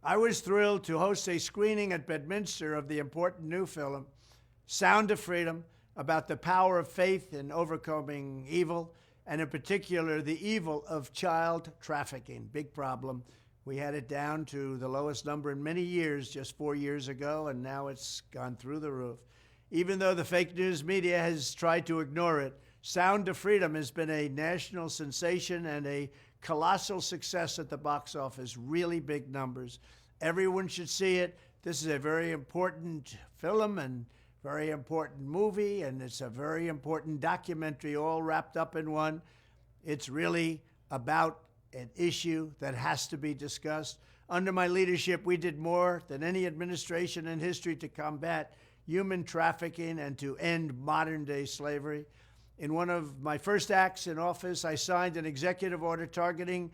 I was thrilled to host a screening at Bedminster of the important new film, Sound of Freedom, about the power of faith in overcoming evil, and in particular, the evil of child trafficking. Big problem. We had it down to the lowest number in many years just 4 years ago, and now it's gone through the roof. Even though the fake news media has tried to ignore it, Sound of Freedom has been a national sensation and a colossal success at the box office, really big numbers. Everyone should see it. This is a very important film and very important movie, and it's a very important documentary all wrapped up in one. It's really about an issue that has to be discussed. Under my leadership, we did more than any administration in history to combat human trafficking and to end modern-day slavery. In one of my first acts in office, I signed an executive order targeting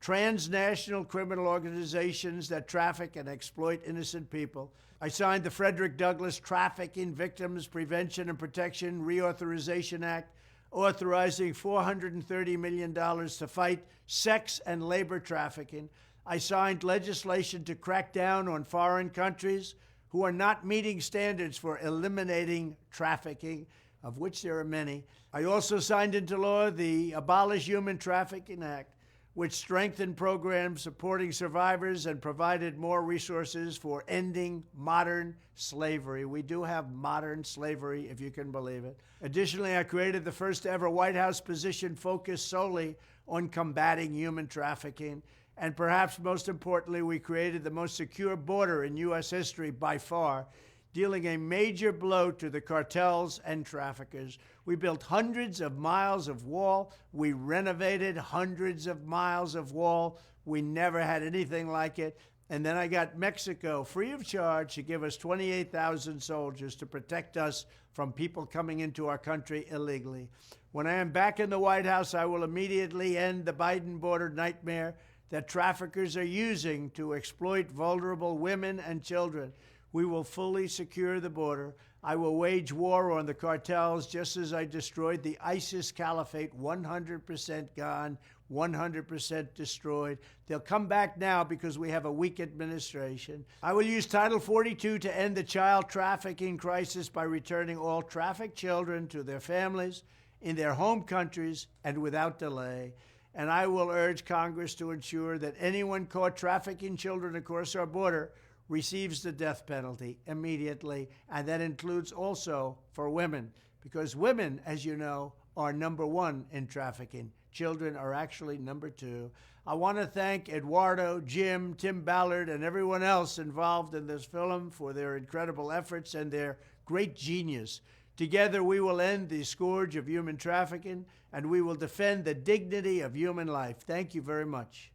transnational criminal organizations that traffic and exploit innocent people. I signed the Frederick Douglass Trafficking Victims Prevention and Protection Reauthorization Act, authorizing $430 million to fight sex and labor trafficking. I signed legislation to crack down on foreign countries who are not meeting standards for eliminating trafficking, of which there are many. I also signed into law the Abolish Human Trafficking Act, which strengthened programs supporting survivors and provided more resources for ending modern slavery. We do have modern slavery, if you can believe it. Additionally, I created the first ever White House position focused solely on combating human trafficking. And perhaps most importantly, we created the most secure border in U.S. history by far, dealing a major blow to the cartels and traffickers. We built hundreds of miles of wall. We renovated hundreds of miles of wall. We never had anything like it. And then I got Mexico free of charge to give us 28,000 soldiers to protect us from people coming into our country illegally. When I am back in the White House, I will immediately end the Biden border nightmare that traffickers are using to exploit vulnerable women and children. We will fully secure the border. I will wage war on the cartels just as I destroyed the ISIS caliphate, 100% gone, 100% destroyed. They'll come back now because we have a weak administration. I will use Title 42 to end the child trafficking crisis by returning all trafficked children to their families in their home countries and without delay. And I will urge Congress to ensure that anyone caught trafficking children across our border receives the death penalty immediately, and that includes also for women, because women, as you know, are number one in trafficking. Children are actually number two. I want to thank Eduardo, Jim, Tim Ballard, and everyone else involved in this film for their incredible efforts and their great genius. Together, we will end the scourge of human trafficking, and we will defend the dignity of human life. Thank you very much.